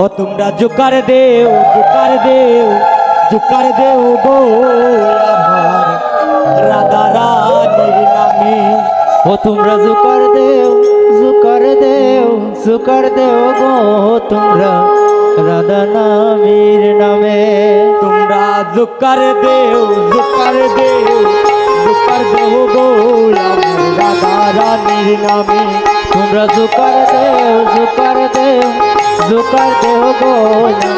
ও তোমরা জুকার দেও গো আমার রাধা রানীর নামে। ও তোমরা জুকার দেও গো তোমরা রাধা নামের নামে। তোমরা জুকার দেও গো আমার রাধা রানীর নামে। তোমরা জুকার দেও গো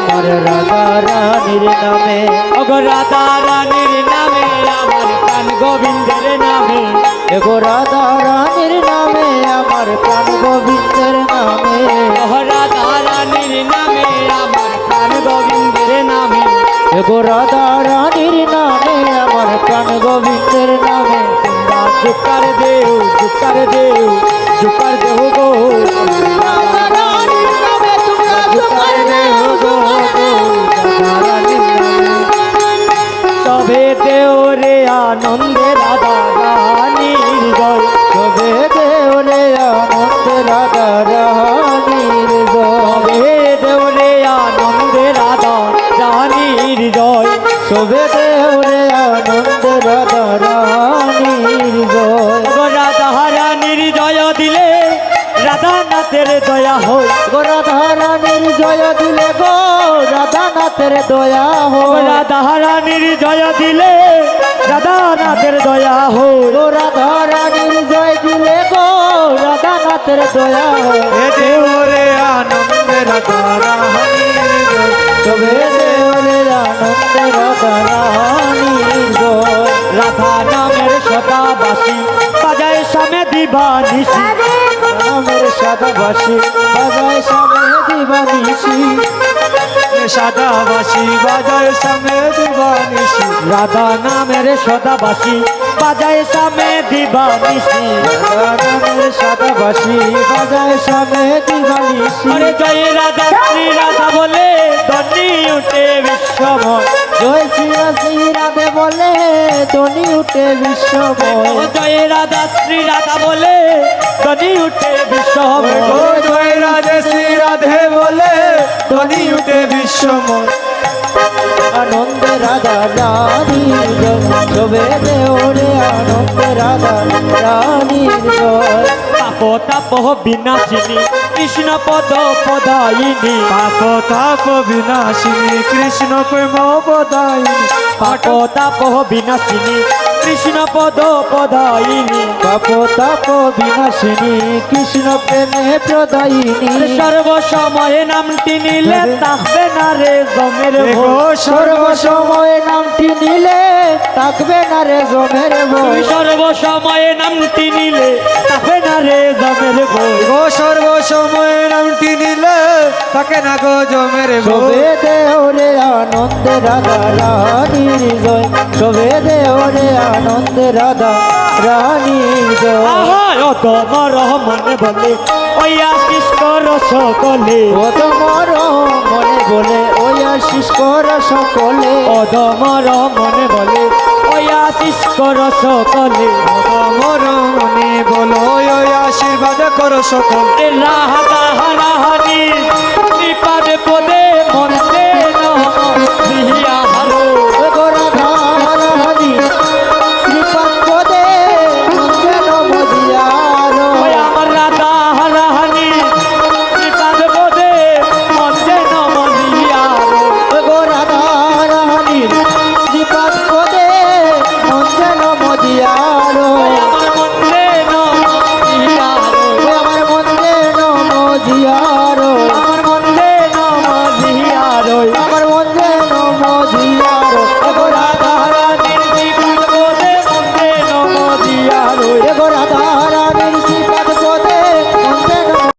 আমার রাধা রানীর নামে। ওগো রাধা রানীর নামে আমার প্রাণ গোবিন্দের নামে। এগো রাধা রানীর নামে আমার প্রাণ গোবিন্দের নামে। ওগো রাধা রানীর নামে আমার প্রাণ গোবিন্দের নামে। এগো রাধা রানীর নামে আমার প্রাণ গোবিন্দের নামে। তোমরা জুকার দেও গো রাধা রানীর নামে। তোমরা জুকার দেও গো রাধা রানীর নামে। তবে দেও রে আনন্দে রাধা রানীর জয়। তবে দেও রে আনন্দে রাধা রানীর জয়। তবে দেও রে আনন্দে রাধা রানীর জয়। তবে দেও রে আনন্দে রাধা রানীর জয়। ওগো রাধা রানীর জয় দিলে রাধানাথের দয়া হয়। গো রাধা রানীর জয় দিলে গো রাধানাথের দয়া ও হয়। রাধা রানীর জয় দিলে রাধানাথের দয়া হয়। গো রাধা রানীর জয় দিলে গো রাধানাথের দয়া হয়। এ দেও রে আনন্দে রাধা রানীর জয়। তবে দেও রে আনন্দে রাধা রানীর জয়। রাধা নামের সদাবাসী বাজায় সামে দিবানিশি। নামের সাদাবাসী বাজায় সামনে দিবানিশি। সাদাবাসী বাজায় সামে দিবানিশি। রাধা নামের সদাবাসী বাজায় সামে দিবানিশি। রাধা নামের সাদাবাসী বাজায় সামনে দিবানিশি। আরে জয় রাধা শ্রী রাধা বলে ধনী উঠে বিশ্বময়। জয় শ্রী রাধে বলে ধ্বনি উঠে বিশ্বময়। ও জয় রাধা শ্রী রাধা বলে ধনী উঠে বিশ্বময়। ও জয় রাধে শ্রী রাধে বলে ধনী উঠে বিশ্বময়। আনন্দে রাধা রানীর জয়। তবে দেও রে আনন্দে রাধা রানীর জয়। তাপ বিনাশিনী কৃষ্ণ পদ পদায়িনী। তাপ বিনাশিনী কৃষ্ণ প্রেম পদায়িনী। তাপ বিনাশিনী কৃষ্ণ পদ পদায়িনী। পাপ তাপ বিনাশিনী কৃষ্ণ প্রেমে প্রদায়িনী। সর্বসময়ে নামটি নিলে থাকবে না রে জমের ভয়। সর্বসময়ে নামটি নিলে থাকবে না রে জমের ভয়। সর্বসময়ে নামটি নিলে থাকবে না রে জমের ভয়। গো সর্বসময় নামটি নিলে থাকে না গো জমের তবে দেও রে আনন্দে রাধা রানীর জয়। তবে দেও রে আনন্দে রাধা রানীর জয়। ও তোমার মনে বলে ওই আশিস কর সকলে। ও তোমার মনে বলে ওই আশিস কর সকলে। ও তোমার মনে বলে ওই আশিস কর সকলে। মোর মনে বলো ওই আশীর্বাদ করো সকল। রাধা রানী